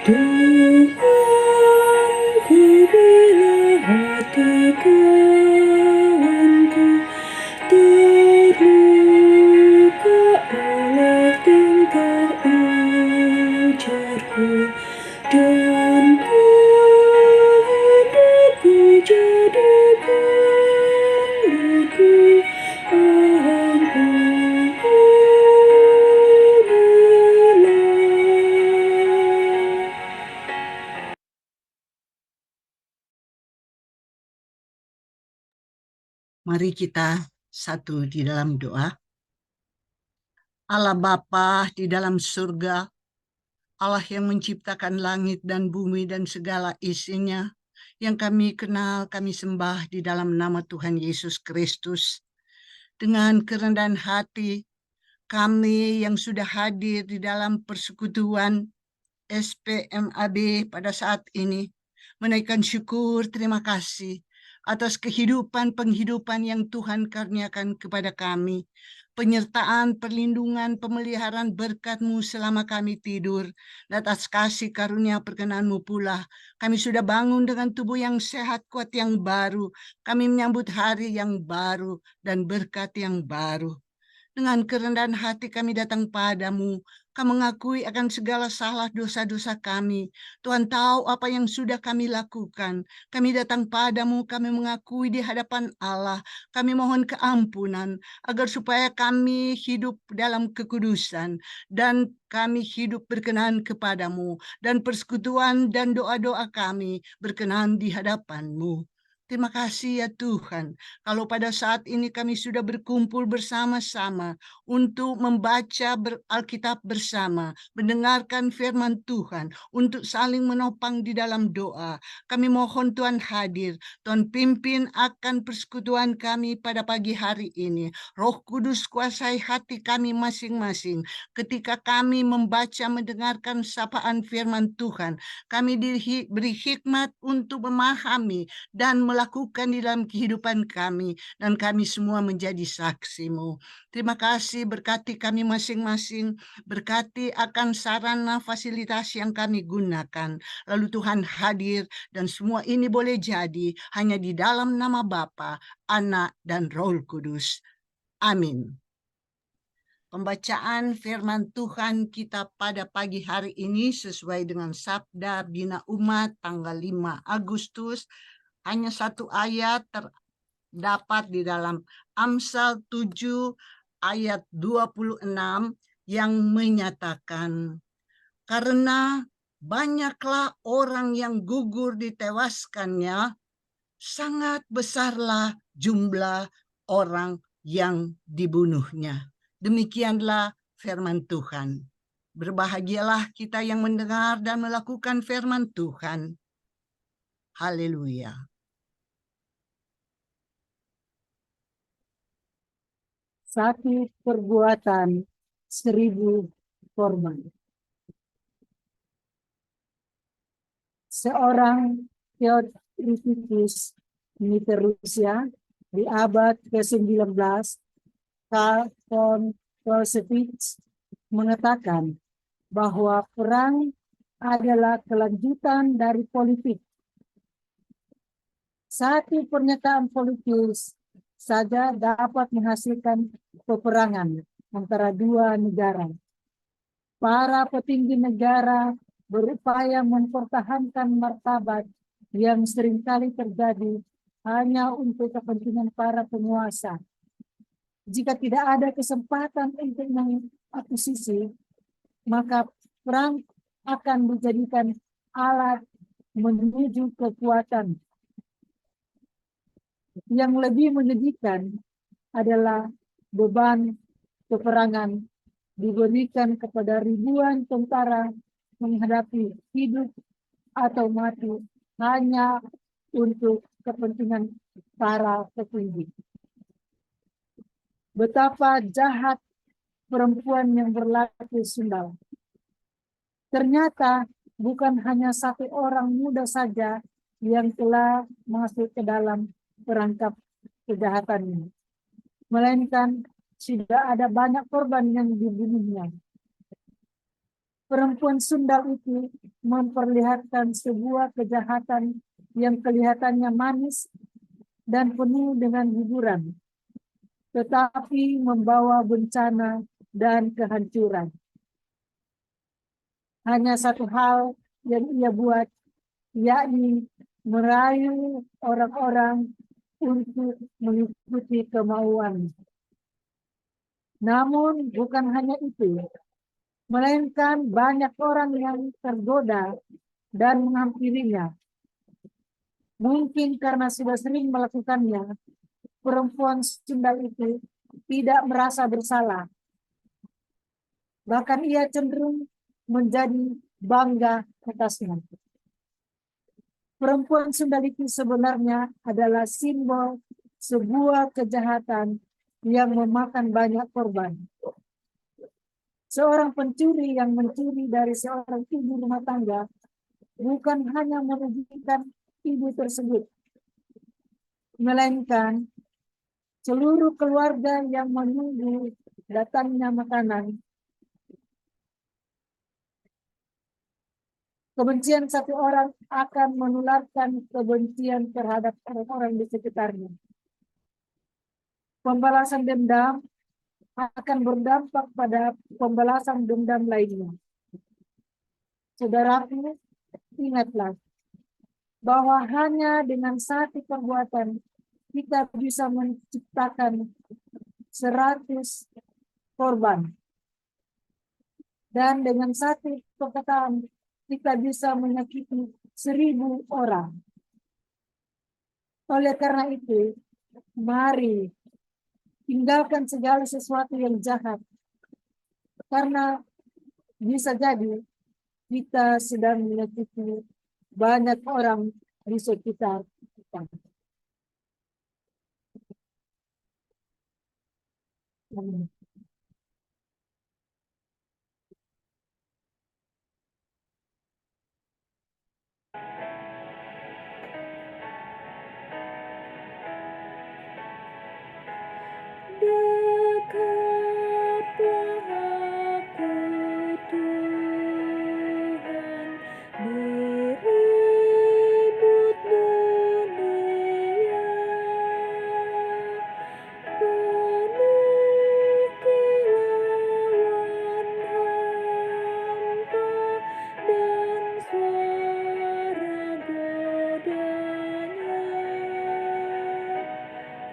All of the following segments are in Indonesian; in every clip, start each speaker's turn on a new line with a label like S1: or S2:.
S1: Tuhan, ku bila hati kawanku terluka oleh tingkah ujarku, dan kehendakku jadikan daku
S2: Mari kita satu di dalam doa. Allah Bapa di dalam surga, Allah yang menciptakan langit dan bumi dan segala isinya, yang kami kenal, kami sembah di dalam nama Tuhan Yesus Kristus. Dengan kerendahan hati, kami yang sudah hadir di dalam persekutuan SPMAB pada saat ini, menaikkan syukur terima kasih atas penghidupan yang Tuhan karuniakan kepada kami. Penyertaan, perlindungan, pemeliharaan berkat-Mu selama kami tidur. Dan atas kasih karunia perkenan-Mu pula, kami sudah bangun dengan tubuh yang sehat, kuat yang baru. Kami menyambut hari yang baru dan berkat yang baru. Dengan kerendahan hati kami datang padamu. Kami mengakui akan segala salah dosa-dosa kami. Tuhan tahu apa yang sudah kami lakukan. Kami datang padamu, kami mengakui di hadapan Allah. Kami mohon keampunan agar supaya kami hidup dalam kekudusan dan kami hidup berkenan kepadamu. Dan persekutuan dan doa-doa kami berkenan di hadapan-Mu. Terima kasih ya Tuhan, kalau pada saat ini kami sudah berkumpul bersama-sama untuk membaca Alkitab bersama, mendengarkan firman Tuhan, untuk saling menopang di dalam doa. Kami mohon Tuhan hadir, Tuhan pimpin akan persekutuan kami pada pagi hari ini. Roh Kudus kuasai hati kami masing-masing. Ketika kami membaca, mendengarkan sapaan firman Tuhan, kami diberi hikmat untuk memahami dan melakukan di dalam kehidupan kami, dan kami semua menjadi saksi-Mu. Terima kasih, berkati kami masing-masing, berkati akan sarana fasilitas yang kami gunakan. Lalu Tuhan hadir, dan semua ini boleh jadi hanya di dalam nama Bapa, Anak, dan Roh Kudus. Amin. Pembacaan firman Tuhan kita pada pagi hari ini sesuai dengan Sabda Bina Umat tanggal 5 Agustus. Hanya satu ayat terdapat di dalam Amsal 7 ayat 26 yang menyatakan, karena banyaklah orang yang gugur ditewaskannya, sangat besarlah jumlah orang yang dibunuhnya. Demikianlah firman Tuhan. Berbahagialah kita yang mendengar dan melakukan firman Tuhan. Haleluya.
S3: Satu perbuatan 1000 korban. Seorang teorikus militer Rusia di abad ke-19, Karl von Clausewitz, mengatakan bahwa perang adalah kelanjutan dari politik. Satu pernyataan politis saja dapat menghasilkan peperangan antara dua negara. Para petinggi negara berupaya mempertahankan martabat yang seringkali terjadi hanya untuk kepentingan para penguasa. Jika tidak ada kesempatan untuk mengakuisisi, maka perang akan dijadikan alat menuju kekuatan. Yang lebih menyedihkan adalah beban peperangan diberikan kepada ribuan tentara menghadapi hidup atau mati hanya untuk kepentingan para petinggi. Betapa jahat perempuan yang berlapis sendal. Ternyata bukan hanya satu orang muda saja yang telah masuk ke dalam perangkap kejahatan ini, melainkan sudah ada banyak korban yang dibunuhnya. Perempuan sundal itu memperlihatkan sebuah kejahatan yang kelihatannya manis dan penuh dengan hiburan, tetapi membawa bencana dan kehancuran. Hanya satu hal yang ia buat, yakni merayu orang-orang untuk mengikuti kemauan. Namun bukan hanya itu, melainkan banyak orang yang tergoda dan menghampirinya. Mungkin karena sudah sering melakukannya, perempuan sundal itu tidak merasa bersalah. Bahkan ia cenderung menjadi bangga atasnya. Perempuan sundal itu sebenarnya adalah simbol sebuah kejahatan yang memakan banyak korban. Seorang pencuri yang mencuri dari seorang ibu rumah tangga bukan hanya merugikan ibu tersebut, melainkan seluruh keluarga yang menunggu datangnya makanan. Kebencian satu orang akan menularkan kebencian terhadap orang-orang di sekitarnya. Pembalasan dendam akan berdampak pada pembalasan dendam lainnya. Saudaraku, ingatlah bahwa hanya dengan satu perbuatan kita bisa menciptakan 100 korban. Dan dengan satu perkataan kita bisa menyakiti 1000 orang. Oleh karena itu, mari tinggalkan segala sesuatu yang jahat. Karena bisa jadi kita sedang menyakiti banyak orang di sekitar kita.
S1: Dekatlah aku Tuhan, diribut dunia, penuh kilauan hampa dan suara godanya.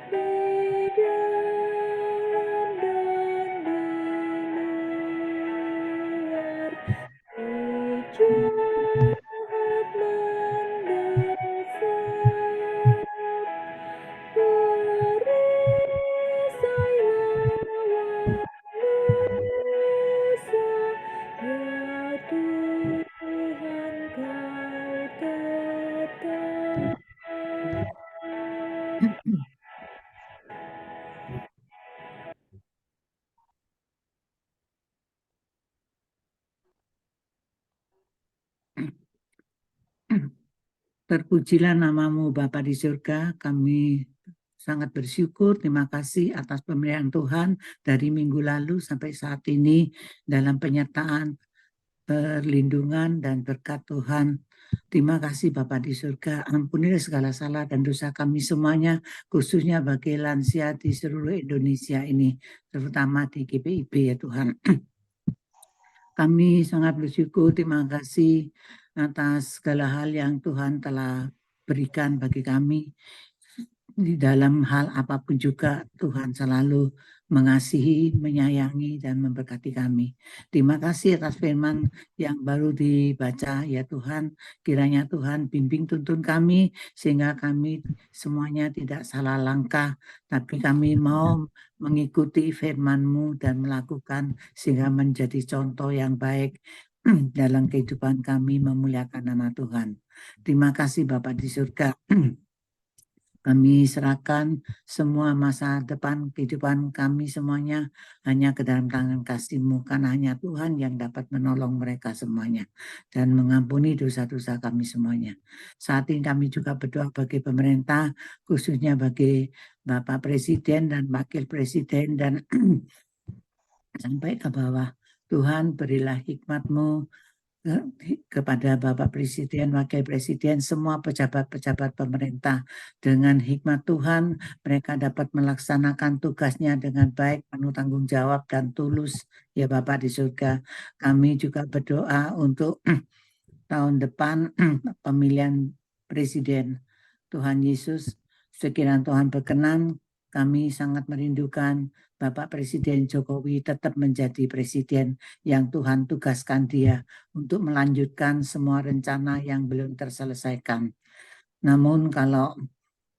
S1: Di dalam dan di luar, si jahat mendesak. Perisailah wanita, ya Tuhan kau tetap.
S4: Terpujilah namamu Bapa di surga, kami sangat bersyukur, terima kasih atas pemeliharaan Tuhan dari minggu lalu sampai saat ini dalam penyertaan, perlindungan dan berkat Tuhan. Terima kasih Bapa di surga, ampunilah segala salah dan dosa kami semuanya, khususnya bagi lansia di seluruh Indonesia ini, terutama di GPIB ya Tuhan. Kami sangat bersyukur, terima kasih atas segala hal yang Tuhan telah berikan bagi kami. Di dalam hal apapun juga Tuhan selalu mengasihi, menyayangi, dan memberkati kami. Terima kasih atas firman yang baru dibaca ya Tuhan. Kiranya Tuhan bimbing tuntun kami sehingga kami semuanya tidak salah langkah, tapi kami mau mengikuti firman-Mu dan melakukan sehingga menjadi contoh yang baik dalam kehidupan kami memuliakan nama Tuhan. Terima kasih Bapa di surga. Kami serahkan semua masa depan kehidupan kami semuanya hanya ke dalam tangan kasih-Mu, karena hanya Tuhan yang dapat menolong mereka semuanya dan mengampuni dosa-dosa kami semuanya. Saat ini kami juga berdoa bagi pemerintah, khususnya bagi Bapak Presiden dan Wakil Presiden dan sampai ke bawah Tuhan berilah hikmat-Mu kepada Bapak Presiden, Wakil Presiden, semua pejabat-pejabat pemerintah. Dengan hikmat Tuhan, mereka dapat melaksanakan tugasnya dengan baik, penuh tanggung jawab dan tulus. Ya Bapak di surga, kami juga berdoa untuk tahun depan pemilihan presiden. Tuhan Yesus, sekiranya Tuhan berkenan, kami sangat merindukan Bapak Presiden Jokowi tetap menjadi presiden yang Tuhan tugaskan dia untuk melanjutkan semua rencana yang belum terselesaikan. Namun kalau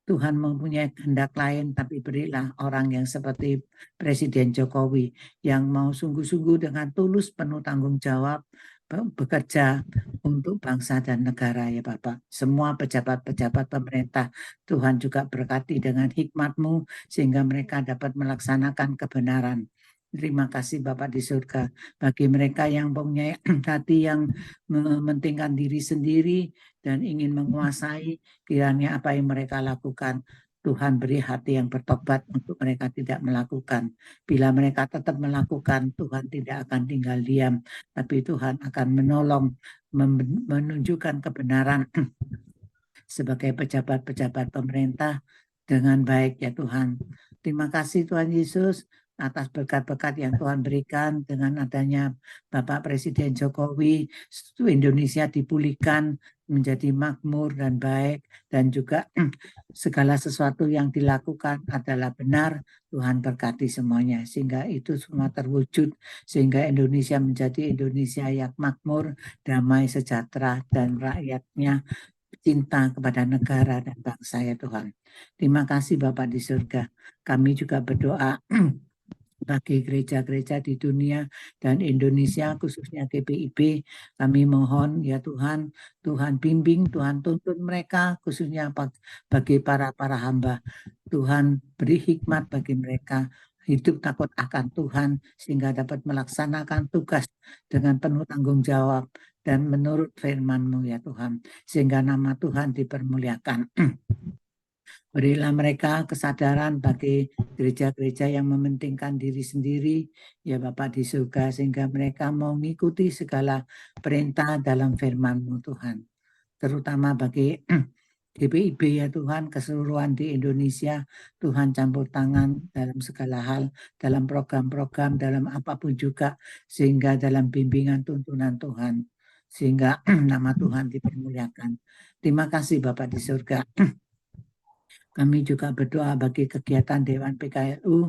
S4: Tuhan mempunyai kehendak lain, tapi berilah orang yang seperti Presiden Jokowi yang mau sungguh-sungguh dengan tulus penuh tanggung jawab bekerja untuk bangsa dan negara ya Bapak. Semua pejabat-pejabat pemerintah Tuhan juga berkati dengan hikmat-Mu sehingga mereka dapat melaksanakan kebenaran. Terima kasih Bapak di surga. Bagi mereka yang mempunyai hati yang mementingkan diri sendiri dan ingin menguasai, kiranya apa yang mereka lakukan, Tuhan beri hati yang bertobat untuk mereka tidak melakukan. Bila mereka tetap melakukan, Tuhan tidak akan tinggal diam, tapi Tuhan akan menolong, menunjukkan kebenaran sebagai pejabat-pejabat pemerintah dengan baik ya Tuhan. Terima kasih Tuhan Yesus atas berkat-berkat yang Tuhan berikan dengan adanya Bapak Presiden Jokowi, Indonesia dipulihkan menjadi makmur dan baik, dan juga segala sesuatu yang dilakukan adalah benar. Tuhan berkati semuanya sehingga itu semua terwujud, sehingga Indonesia menjadi Indonesia yang makmur, damai, sejahtera, dan rakyatnya cinta kepada negara dan bangsa ya Tuhan. Terima kasih Bapak di surga. Kami juga berdoa bagi gereja-gereja di dunia dan Indonesia, khususnya GPIB. Kami mohon ya Tuhan, Tuhan bimbing, Tuhan tuntun mereka, khususnya bagi para hamba. Tuhan beri hikmat bagi mereka, hidup takut akan Tuhan, sehingga dapat melaksanakan tugas dengan penuh tanggung jawab dan menurut firman-Mu ya Tuhan, sehingga nama Tuhan dipermuliakan. Berilah mereka kesadaran bagi gereja-gereja yang mementingkan diri sendiri, ya Bapak di surga, sehingga mereka mau mengikuti segala perintah dalam firman-Mu Tuhan. Terutama bagi GPIB ya Tuhan, keseluruhan di Indonesia, Tuhan campur tangan dalam segala hal, dalam program-program, dalam apapun juga, sehingga dalam bimbingan tuntunan Tuhan, sehingga nama Tuhan dipermuliakan. Terima kasih Bapak di surga. Kami juga berdoa bagi kegiatan Dewan PKLU.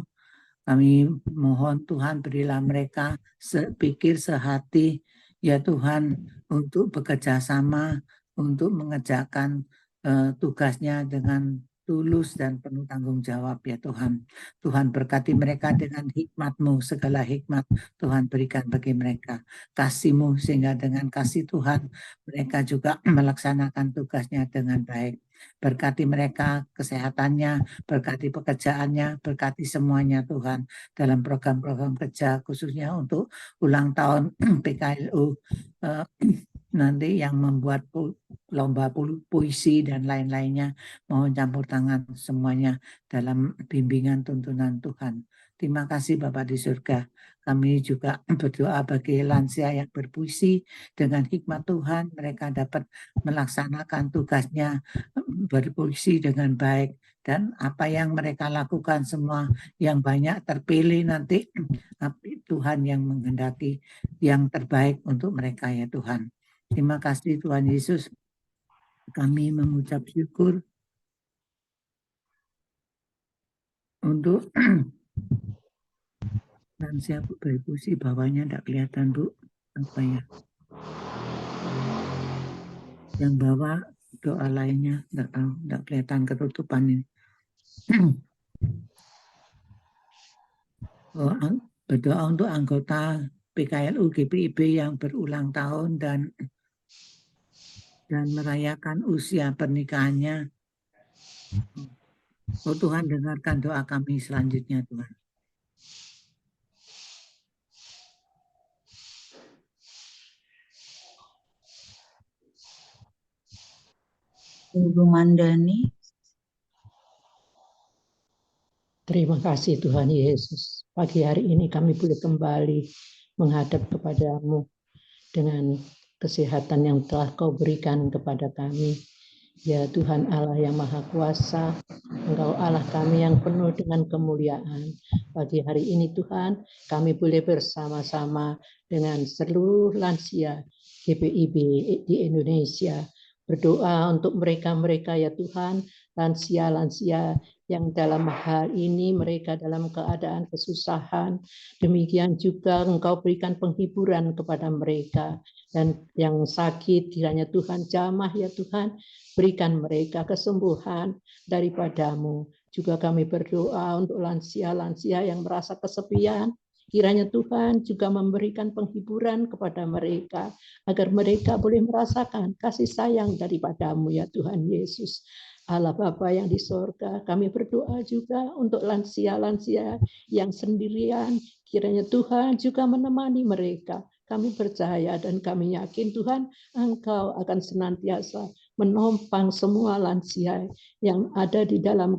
S4: Kami mohon Tuhan berilah mereka sepikir, sehati, ya Tuhan, untuk bekerja sama, untuk mengerjakan tugasnya dengan tulus dan penuh tanggung jawab ya Tuhan. Tuhan berkati mereka dengan hikmat-Mu, segala hikmat Tuhan berikan bagi mereka. Kasih-Mu sehingga dengan kasih Tuhan mereka juga melaksanakan tugasnya dengan baik. Berkati mereka kesehatannya, berkati pekerjaannya, berkati semuanya Tuhan dalam program-program kerja khususnya untuk ulang tahun PKLU nanti yang membuat lomba puisi dan lain-lainnya. Mohon campur tangan semuanya dalam bimbingan tuntunan Tuhan. Terima kasih Bapak di surga. Kami juga berdoa bagi lansia yang berpuisi, dengan hikmat Tuhan mereka dapat melaksanakan tugasnya berpuisi dengan baik, dan apa yang mereka lakukan semua yang banyak terpilih nanti Tuhan yang menghendaki yang terbaik untuk mereka ya Tuhan. Terima kasih Tuhan Yesus. Kami mengucap syukur untuk lansia berpuisi, bawahnya tidak kelihatan Bu, apa ya? Yang bawah doa lainnya tidak tahu, tidak kelihatan ketutupan ini. Berdoa untuk anggota PKLU GPIB yang berulang tahun dan merayakan usia pernikahannya. Oh Tuhan, dengarkan doa kami selanjutnya Tuhan.
S5: Ibu Mandani.
S6: Terima kasih Tuhan Yesus. Pagi hari ini kami boleh kembali menghadap kepadamu dengan kesehatan yang telah Kau berikan kepada kami. Ya Tuhan Allah yang Maha Kuasa, Engkau Allah kami yang penuh dengan kemuliaan. Pagi hari ini Tuhan, kami boleh bersama-sama dengan seluruh lansia GPIB di Indonesia, berdoa untuk mereka-mereka ya Tuhan, lansia-lansia yang dalam hal ini mereka dalam keadaan kesusahan. Demikian juga Engkau berikan penghiburan kepada mereka. Dan yang sakit kiranya Tuhan jamah ya Tuhan, berikan mereka kesembuhan daripadamu. Juga kami berdoa untuk lansia-lansia yang merasa kesepian. Kiranya Tuhan juga memberikan penghiburan kepada mereka, agar mereka boleh merasakan kasih sayang daripadamu ya Tuhan Yesus. Allah Bapa yang di sorga, kami berdoa juga untuk lansia-lansia yang sendirian. Kiranya Tuhan juga menemani mereka. Kami percaya dan kami yakin Tuhan, Engkau akan senantiasa menopang semua lansia yang ada di dalam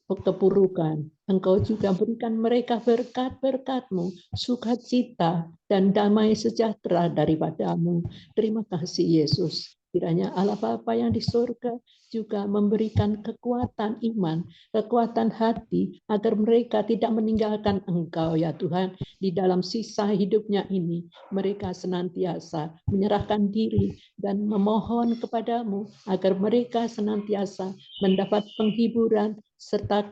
S6: kepurukan. Engkau juga berikan mereka berkat-berkat-Mu, sukacita dan damai sejahtera daripadamu. Terima kasih Yesus. Kiranya Allah Bapa yang di surga juga memberikan kekuatan iman, kekuatan hati, agar mereka tidak meninggalkan Engkau ya Tuhan. Di dalam sisa hidupnya ini, mereka senantiasa menyerahkan diri dan memohon kepadamu, agar mereka senantiasa mendapat penghiburan serta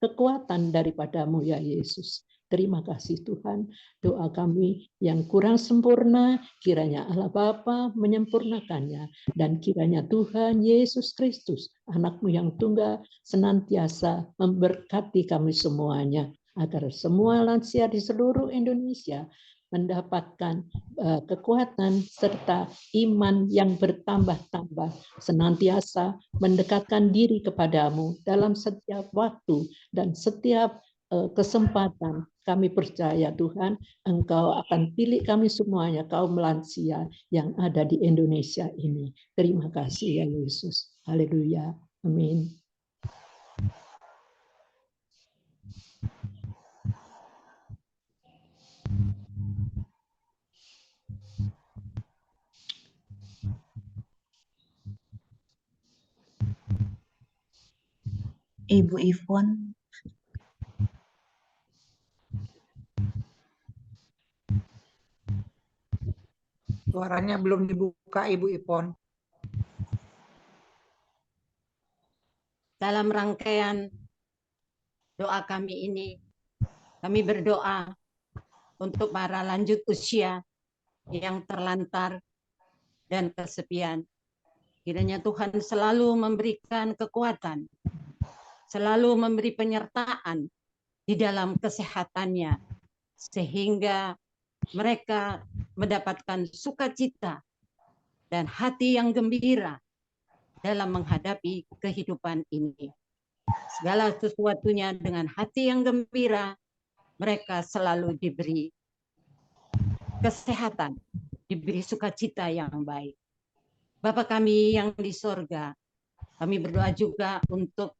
S6: kekuatan daripadamu ya Yesus. Terima kasih Tuhan, doa kami yang kurang sempurna, kiranya Allah Bapa menyempurnakannya, dan kiranya Tuhan Yesus Kristus, anak-Mu yang tunggal, senantiasa memberkati kami semuanya, agar semua lansia di seluruh Indonesia mendapatkan kekuatan serta iman yang bertambah-tambah, senantiasa mendekatkan diri kepadamu dalam setiap waktu dan setiap kesempatan. Kami percaya Tuhan, Engkau akan pilih kami semuanya, kaum lansia yang ada di Indonesia ini. Terima kasih ya Yesus. Haleluya. Amin.
S5: Ibu Ivon.
S7: Suaranya belum dibuka, Ibu Ivon.
S8: Dalam rangkaian doa kami ini, kami berdoa untuk para lanjut usia yang terlantar dan kesepian. Kiranya Tuhan selalu memberikan kekuatan, selalu memberi penyertaan di dalam kesehatannya, sehingga mereka mendapatkan sukacita dan hati yang gembira dalam menghadapi kehidupan ini. Segala sesuatunya dengan hati yang gembira, mereka selalu diberi kesehatan, diberi sukacita yang baik. Bapa kami yang di sorga, kami berdoa juga untuk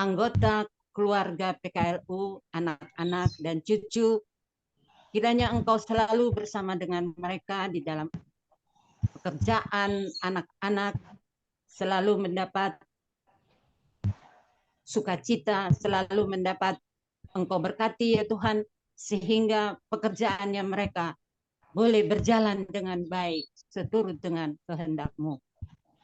S8: anggota keluarga PKLU, anak-anak dan cucu. Kiranya Engkau selalu bersama dengan mereka di dalam pekerjaan, anak-anak selalu mendapat sukacita, selalu mendapat Engkau berkati ya Tuhan, sehingga pekerjaannya mereka boleh berjalan dengan baik, seturut dengan kehendak-Mu.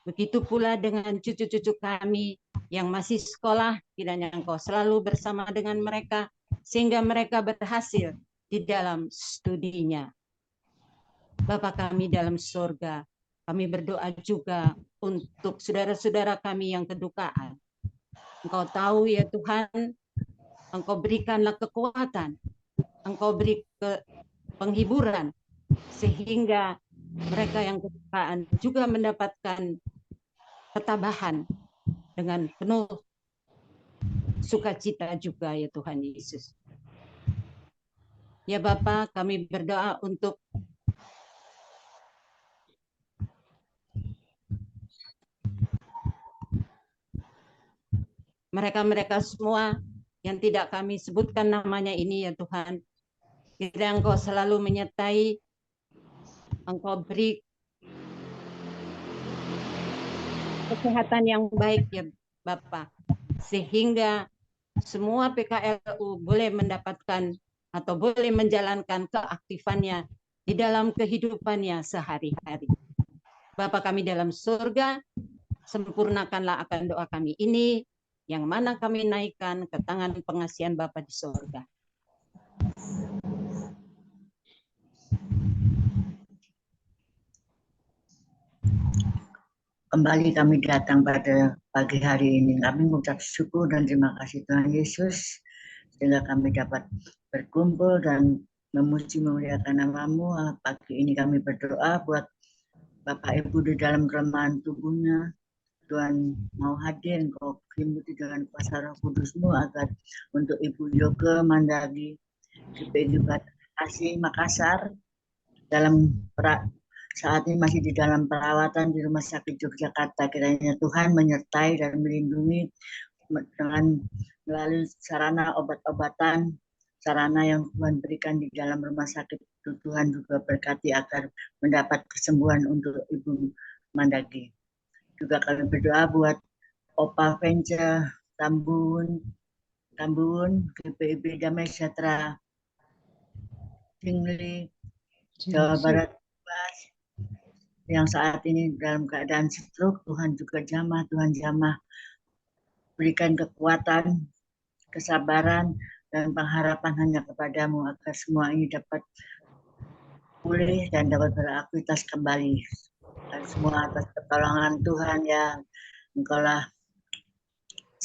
S8: Begitu pula dengan cucu-cucu kami yang masih sekolah, kiranya Engkau selalu bersama dengan mereka, sehingga mereka berhasil di dalam studinya. Bapa kami dalam surga, kami berdoa juga untuk saudara-saudara kami yang kedukaan. Engkau tahu ya Tuhan, Engkau berikanlah kekuatan, Engkau beri penghiburan, sehingga mereka yang kedukaan juga mendapatkan ketabahan dengan penuh sukacita juga ya Tuhan Yesus. Ya Bapa, kami berdoa untuk mereka-mereka semua yang tidak kami sebutkan namanya ini ya Tuhan. Kiranya Engkau selalu menyertai, Engkau beri kesehatan yang baik ya Bapak, sehingga semua PKLU boleh mendapatkan atau boleh menjalankan keaktifannya di dalam kehidupannya sehari-hari. Bapa kami dalam surga, sempurnakanlah akan doa kami ini, yang mana kami naikkan ke tangan pengasihan Bapa di surga.
S5: Kembali kami datang pada pagi hari ini. Kami mengucap syukur dan terima kasih Tuhan Yesus, sehingga kami dapat berkumpul dan memuji memuliakan nama-Mu. Pagi ini kami berdoa buat Bapak Ibu di dalam kelemahan tubuhnya. Tuhan mau hadir, Engkau limuti dengan kuasa Roh Kudus-Mu agar untuk Ibu Yoga Mandagi, GPI Asih Makassar, dalam saat ini masih di dalam perawatan di Rumah Sakit Yogyakarta. Kiranya Tuhan menyertai dan melindungi dengan melalui sarana obat-obatan, sarana yang Tuhan berikan di dalam rumah sakit itu. Tuhan juga berkati agar mendapat kesembuhan untuk Ibu Mandagi. Juga kami berdoa buat Opa Venture Tambun, GPIB Damai Sejahtera, Tingli, Jawa Barat, yang saat ini dalam keadaan stroke. Tuhan juga jamah, Tuhan jamah, berikan kekuatan, kesabaran, dan pengharapan hanya kepadamu agar semua ini dapat pulih dan dapat beraktivitas kembali. Dan semua atas pertolongan Tuhan yang Engkaulah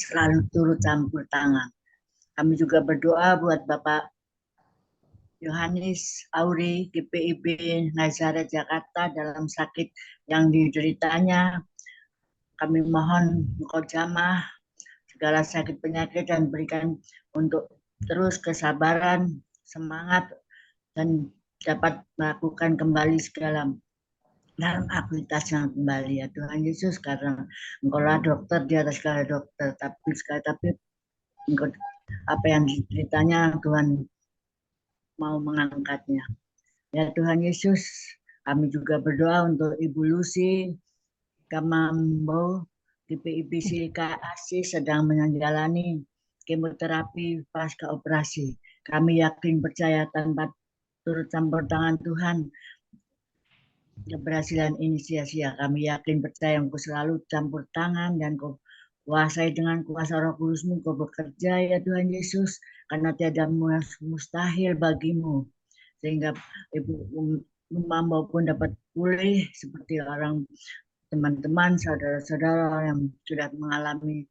S5: selalu turut campur tangan. Kami juga berdoa buat Bapak Yohanes Auri, GPIB Nazaret Jakarta, dalam sakit yang dideritanya. Kami mohon Engkau jamah segala sakit penyakit dan berikan untuk terus kesabaran, semangat, dan dapat melakukan kembali segala dalam aktivitasnya kembali ya Tuhan Yesus, karena Engkaulah dokter di atas segala dokter, tapi Engkau apa yang diceritanya Tuhan mau mengangkatnya. Ya Tuhan Yesus, kami juga berdoa untuk Ibu Lucy Kamambo, GPIB Silika Asih sedang menjalani kemoterapi pasca operasi. Kami yakin percaya tanpa turut campur tangan Tuhan, keberhasilan ini sia-sia. Kami yakin percaya Engkau selalu campur tangan dan Kau kuasai dengan kuasa Roh Kudus-Mu. Kau bekerja ya Tuhan Yesus, karena tiada mustahil bagimu, sehingga Ibu Mambo pun dapat pulih seperti orang teman-teman, saudara-saudara yang sudah mengalami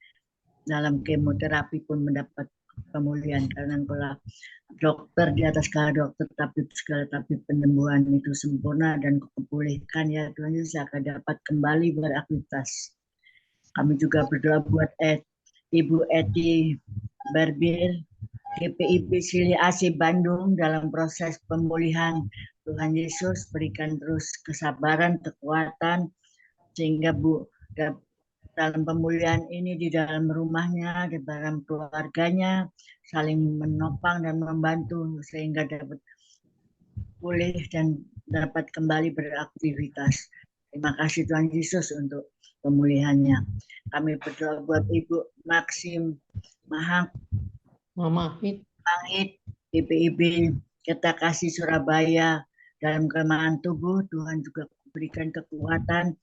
S5: dalam kemoterapi pun mendapat pemulihan, karena Engkaulah dokter di atas segala dokter, tapi penyembuhan itu sempurna dan kepulihkan ya Tuhan Yesus akan dapat kembali beraktivitas. Kami juga berdoa buat Ibu Eti Barbir, GPIB Sili Asih Bandung, dalam proses pemulihan. Tuhan Yesus berikan terus kesabaran, kekuatan, sehingga Bu dalam pemulihan ini di dalam rumahnya, di dalam keluarganya saling menopang dan membantu sehingga dapat pulih dan dapat kembali beraktivitas. Terima kasih Tuhan Yesus untuk pemulihannya. Kami berdoa buat Ibu Maxim Mahit, GPIB Kita Kasih Surabaya, dalam kelemahan tubuh. Tuhan juga berikan kekuatan,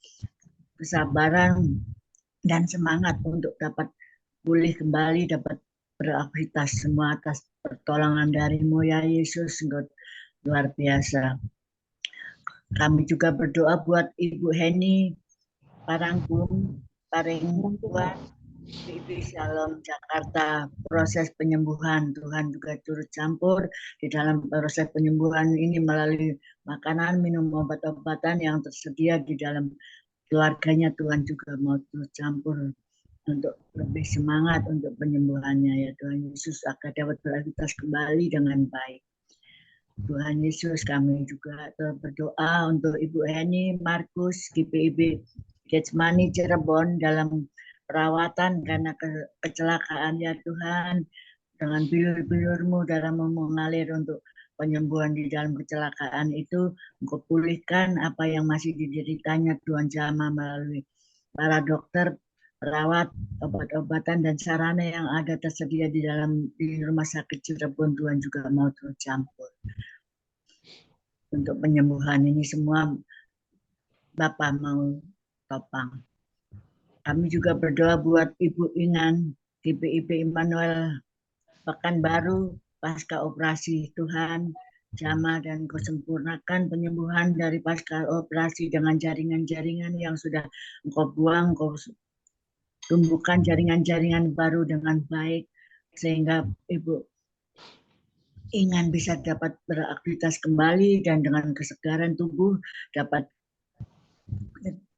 S5: kesabaran, dan semangat untuk dapat pulih kembali, dapat beraktivitas, semua atas pertolongan dari-Mu ya Yesus, luar biasa. Kami juga berdoa buat Ibu Heni Parangkuan, GPIB Shalom Jakarta, proses penyembuhan. Tuhan juga turut campur di dalam proses penyembuhan ini melalui makanan, minum, obat-obatan yang tersedia di dalam keluarganya. Tuhan juga mau turut campur untuk lebih semangat untuk penyembuhannya ya Tuhan Yesus, agar dapat beraktivitas kembali dengan baik. Tuhan Yesus, kami juga berdoa untuk Ibu Heni Markus, GPIB Getsemani Cirebon, dalam perawatan karena kecelakaan ya Tuhan. Dengan bilur-bilur-Mu darah-Mu mengalir untuk penyembuhan di dalam kecelakaan itu, Engkau pulihkan apa yang masih dideritanya Tuhan jamah melalui para dokter, perawat, obat-obatan dan sarana yang ada tersedia di rumah sakit Cirebon. Tuhan juga mau turut campur untuk penyembuhan ini semua. Bapak mau topang. Kami juga berdoa buat Ibu Inan GPIP Immanuel Pekanbaru pasca operasi. Tuhan jamah dan Kau sempurnakan penyembuhan dari pasca operasi dengan jaringan-jaringan yang sudah Engkau buang, Kau tumbuhkan jaringan-jaringan baru dengan baik sehingga Ibu Inan bisa dapat beraktivitas kembali dan dengan kesegaran tubuh dapat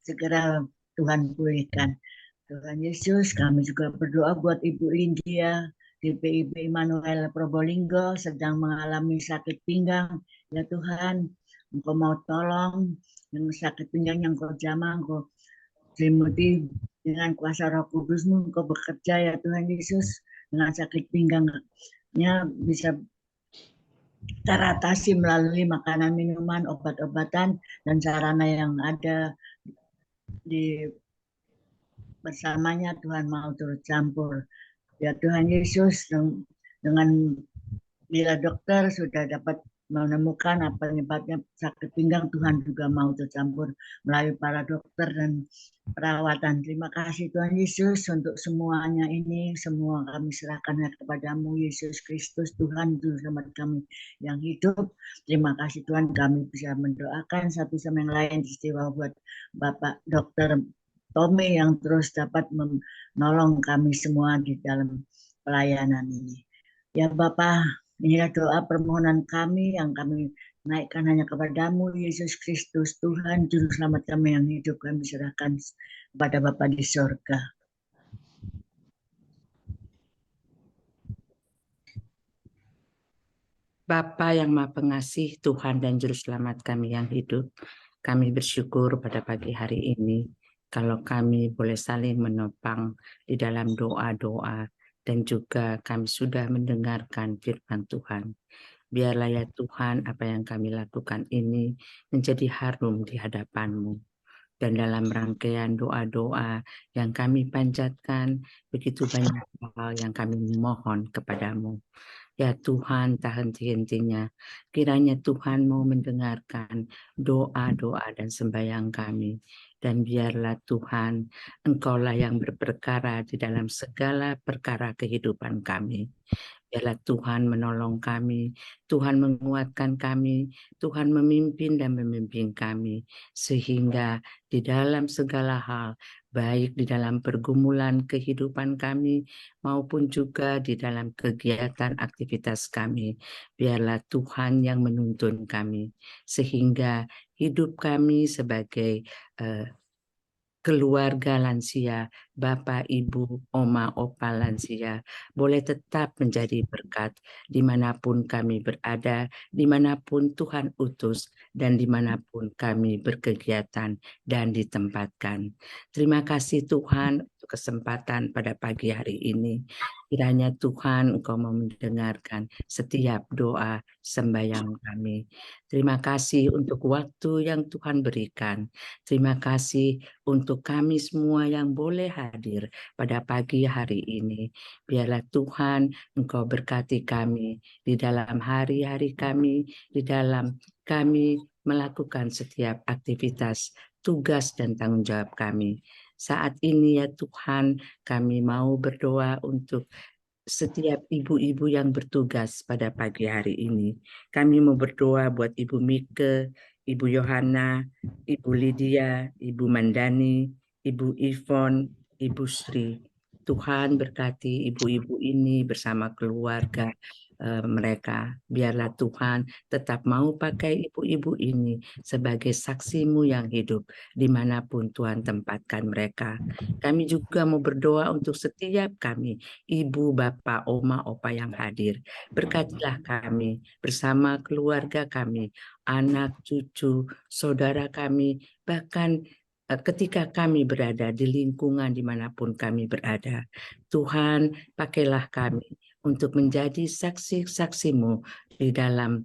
S5: segera Tuhan pulihkan. Tuhan Yesus, kami juga berdoa buat Ibu India di PIB Immanuel Probolinggo sedang mengalami sakit pinggang. Ya Tuhan, Engkau mau tolong yang sakit pinggang yang Kau jamah, Engkau selimuti dengan kuasa Roh Kudus-Mu, Engkau bekerja ya Tuhan Yesus, dengan sakit pinggangnya bisa teratasi melalui makanan, minuman, obat-obatan, dan sarana yang ada di bersamanya. Tuhan mau turut campur. Ya Tuhan Yesus, dengan bila dokter sudah dapat menemukan apa penyebabnya sakit pinggang, Tuhan juga mau tercampur melalui para dokter dan perawatan. Terima kasih Tuhan Yesus untuk semuanya ini. Semua kami serahkan kepadamu Yesus Kristus, Tuhan Juru Selamat kami yang hidup. Terima kasih Tuhan, kami bisa mendoakan satu sama yang lain, istimewa buat Bapak Dokter Tommy yang terus dapat menolong kami semua di dalam pelayanan ini. Ya Bapak, inilah doa permohonan kami yang kami naikkan hanya kepadamu Yesus Kristus, Tuhan Juru Selamat kami yang hidup. Kami serahkan kepada Bapa di sorga.
S9: Bapa yang Maha Pengasih, Tuhan dan Juru Selamat kami yang hidup, kami bersyukur pada pagi hari ini kalau kami boleh saling menopang di dalam doa-doa dan juga kami sudah mendengarkan firman Tuhan. Biarlah ya Tuhan apa yang kami lakukan ini menjadi harum di hadapan-Mu. Dan dalam rangkaian doa-doa yang kami panjatkan, begitu banyak hal yang kami mohon kepadamu. Ya Tuhan, tak henti-hentinya, kiranya Tuhan mau mendengarkan doa-doa dan sembahyang kami. Dan biarlah Tuhan, Engkaulah yang berperkara di dalam segala perkara kehidupan kami. Biarlah Tuhan menolong kami, Tuhan menguatkan kami, Tuhan memimpin dan memimpin kami. Sehingga di dalam segala hal, baik di dalam pergumulan kehidupan kami, maupun juga di dalam kegiatan aktivitas kami, biarlah Tuhan yang menuntun kami. Sehingga hidup kami sebagai keluarga lansia, Bapak, Ibu, Oma, Opa lansia, boleh tetap menjadi berkat dimanapun kami berada, dimanapun Tuhan utus, dan dimanapun kami berkegiatan dan ditempatkan. Terima kasih Tuhan untuk kesempatan pada pagi hari ini. Kiranya Tuhan Engkau mau mendengarkan setiap doa sembahyang kami. Terima kasih untuk waktu yang Tuhan berikan. Terima kasih untuk kami semua yang boleh hadir pada pagi hari ini. Biarlah Tuhan Engkau berkati kami di dalam hari-hari kami, di dalam kami melakukan setiap aktivitas, tugas dan tanggung jawab kami. Saat ini ya Tuhan, kami mau berdoa untuk setiap ibu-ibu yang bertugas pada pagi hari ini. Kami mau berdoa buat Ibu Mike, Ibu Yohana, Ibu Lydia, Ibu Mandani, Ibu Ivon, Ibu Sri. Tuhan berkati ibu-ibu ini bersama keluarga mereka. Biarlah Tuhan tetap mau pakai ibu-ibu ini sebagai saksimu yang hidup dimanapun Tuhan tempatkan mereka. Kami juga mau berdoa untuk setiap kami, ibu, bapak, oma, opa yang hadir. Berkatilah kami bersama keluarga kami, anak, cucu, saudara kami, bahkan ketika kami berada di lingkungan dimanapun kami berada. Tuhan, pakailah kami untuk menjadi saksi-saksimu di dalam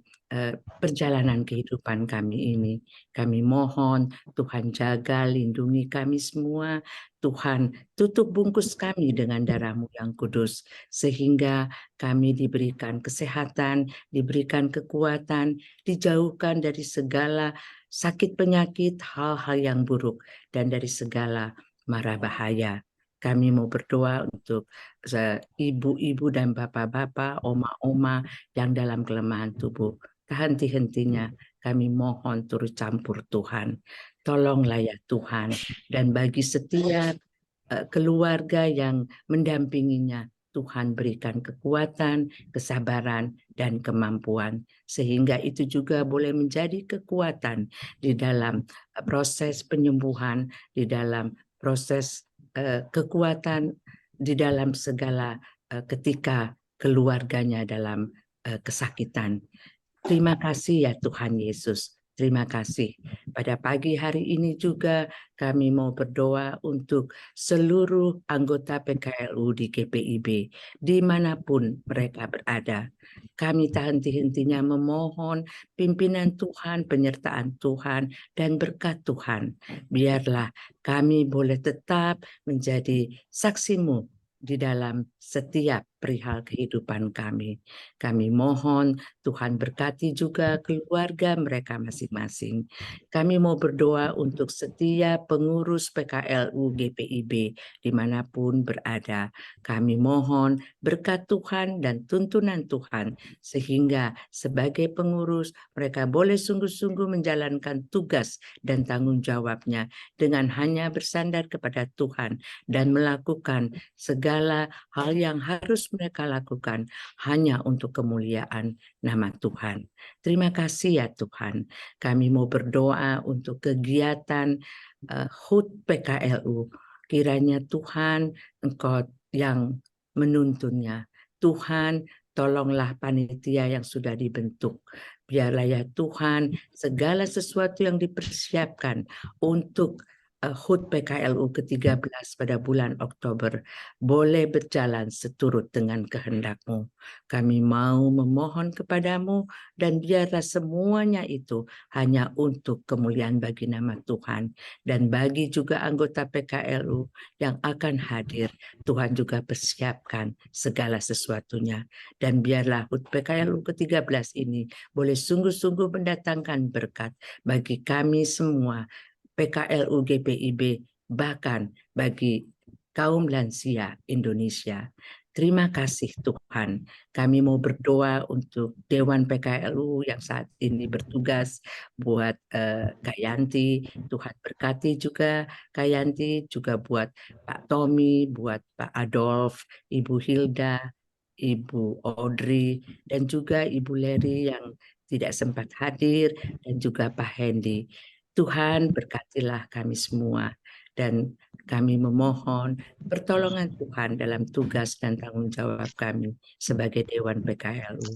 S9: perjalanan kehidupan kami ini. Kami mohon Tuhan jaga, lindungi kami semua. Tuhan tutup bungkus kami dengan darah-Mu yang kudus, sehingga kami diberikan kesehatan, diberikan kekuatan, dijauhkan dari segala sakit penyakit, hal-hal yang buruk, dan dari segala mara bahaya. Kami mau berdoa untuk ibu-ibu dan bapak-bapak, oma-oma yang dalam kelemahan tubuh. Henti-hentinya kami mohon turut campur Tuhan. Tolonglah ya Tuhan. Dan bagi setiap keluarga yang mendampinginya, Tuhan berikan kekuatan, kesabaran, dan kemampuan. Sehingga itu juga boleh menjadi kekuatan di dalam proses penyembuhan, di dalam proses kekuatan, di dalam segala ketika keluarganya dalam kesakitan. Terima kasih ya Tuhan Yesus. Terima kasih. Pada pagi hari ini juga kami mau berdoa untuk seluruh anggota PKLU di GPIB, dimanapun mereka berada. Kami tak henti-hentinya memohon pimpinan Tuhan, penyertaan Tuhan, dan berkat Tuhan. Biarlah kami boleh tetap menjadi saksi-Mu di dalam setiap perihal kehidupan kami. Kami mohon Tuhan berkati juga keluarga mereka masing-masing. Kami mau berdoa untuk setiap pengurus PKLU GPIB dimanapun berada. Kami mohon berkat Tuhan dan tuntunan Tuhan sehingga sebagai pengurus mereka boleh sungguh-sungguh menjalankan tugas dan tanggung jawabnya dengan hanya bersandar kepada Tuhan dan melakukan segala hal yang harus mereka lakukan hanya untuk kemuliaan nama Tuhan. Terima kasih ya Tuhan. Kami mau berdoa untuk kegiatan HUT PKLU. Kiranya Tuhan Engkau yang menuntunnya. Tuhan, tolonglah panitia yang sudah dibentuk. Biarlah ya Tuhan segala sesuatu yang dipersiapkan untuk HUT PKLU ke-13 pada bulan Oktober boleh berjalan seturut dengan kehendak-Mu. Kami mau memohon kepadamu dan biarlah semuanya itu hanya untuk kemuliaan bagi nama Tuhan. Dan bagi juga anggota PKLU yang akan hadir, Tuhan juga persiapkan segala sesuatunya. Dan biarlah HUT PKLU ke-13 ini boleh sungguh-sungguh mendatangkan berkat bagi kami semua, PKLU GPIB, bahkan bagi kaum lansia Indonesia. Terima kasih Tuhan. Kami mau berdoa untuk Dewan PKLU yang saat ini bertugas buat Kak Yanti. Tuhan berkati juga Kak Yanti, juga buat Pak Tommy, buat Pak Adolf, Ibu Hilda, Ibu Audrey, dan juga Ibu Leri yang tidak sempat hadir, dan juga Pak Hendy. Tuhan berkatilah kami semua dan kami memohon pertolongan Tuhan dalam tugas dan tanggung jawab kami sebagai Dewan PKLU.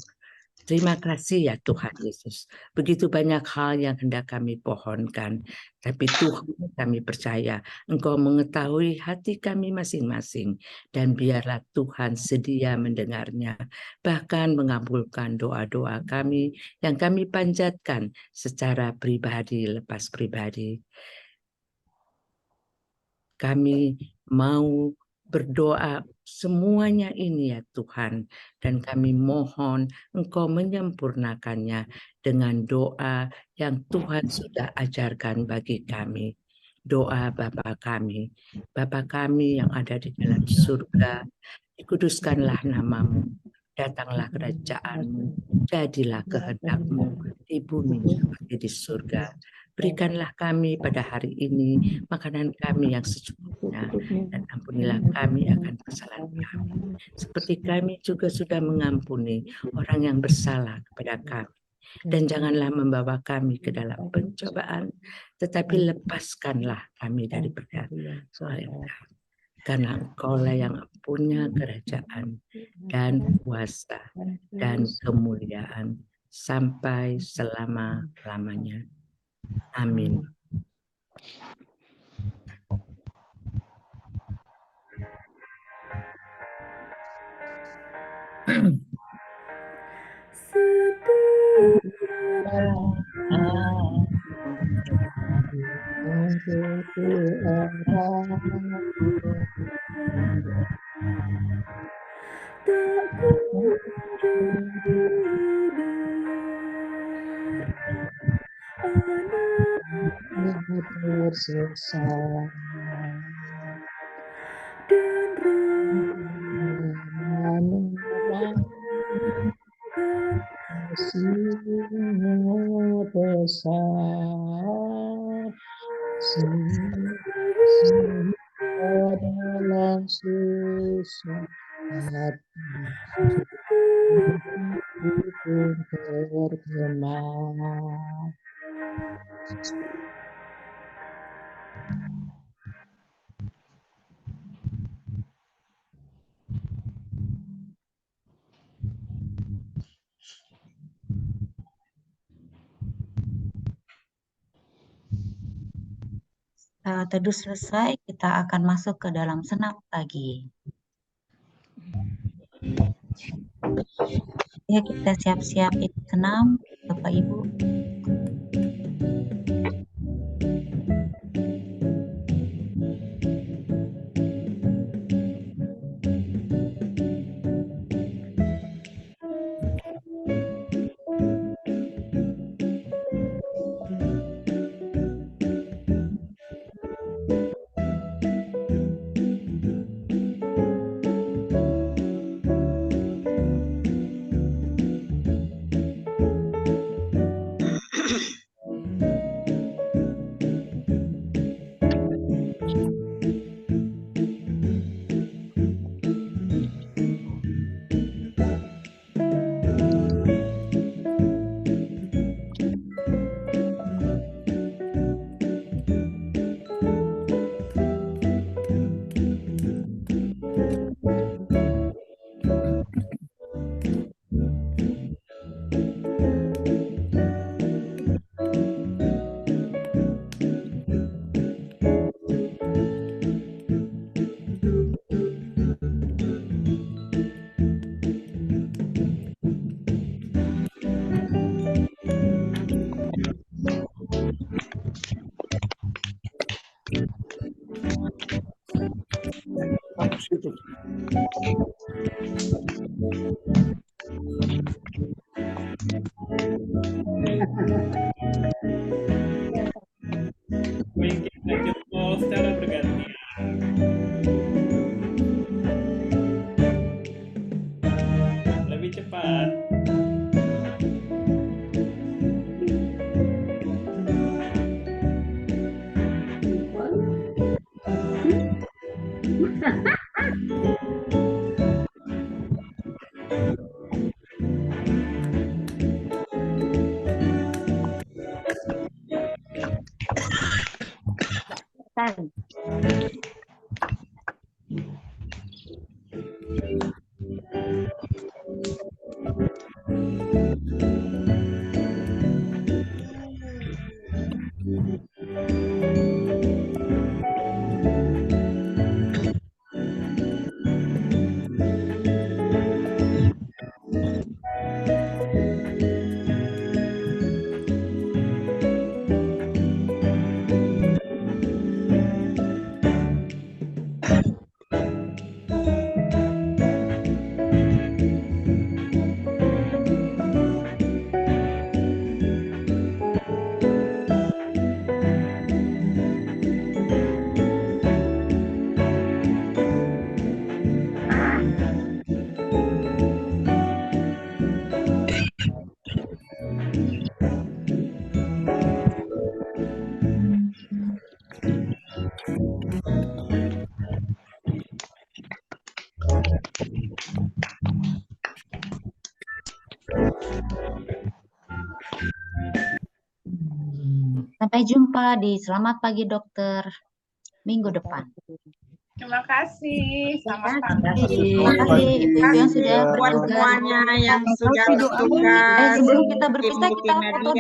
S9: Terima kasih ya Tuhan Yesus. Begitu banyak hal yang hendak kami pohonkan. Tapi Tuhan, kami percaya Engkau mengetahui hati kami masing-masing. Dan biarlah Tuhan sedia mendengarnya. Bahkan mengabulkan doa-doa kami yang kami panjatkan secara pribadi lepas pribadi. Kami mau berdoa semuanya ini ya Tuhan, dan kami mohon Engkau menyempurnakannya dengan doa yang Tuhan sudah ajarkan bagi kami. Doa Bapa kami yang ada di dalam surga, dikuduskanlah namamu, datanglah kerajaan-Mu, jadilah kehendak-Mu di bumi seperti di surga. Berikanlah kami pada hari ini makanan kami yang secukupnya, dan ampunilah kami akan kesalahan kami, seperti kami juga sudah mengampuni orang yang bersalah kepada kami. Dan janganlah membawa kami ke dalam pencobaan, tetapi lepaskanlah kami daripada hal yang jahat. Karena Engkaulah yang punya kerajaan dan kuasa dan kemuliaan sampai selama-lamanya. Amin.
S1: Setia Tak kunjung anak
S6: tersesat
S1: dan roh
S6: kasihnya besar dalam susah hati pun terkenal.
S10: Teduh selesai, kita akan masuk ke dalam senam pagi. Ya, kita siap-siap ikut senam, Bapak Ibu.
S11: Mungkin kita jempol secara bergantian. Lebih cepat. Sampai jumpa di Selamat Pagi Dokter minggu depan.
S12: Terima kasih. Selamat
S10: Terima kasih ibu-ibu yang sudah
S12: buat
S10: bertugas.
S12: semuanya yang sudah bertugas.
S10: Sebelum kita berpisah, kita foto dulu.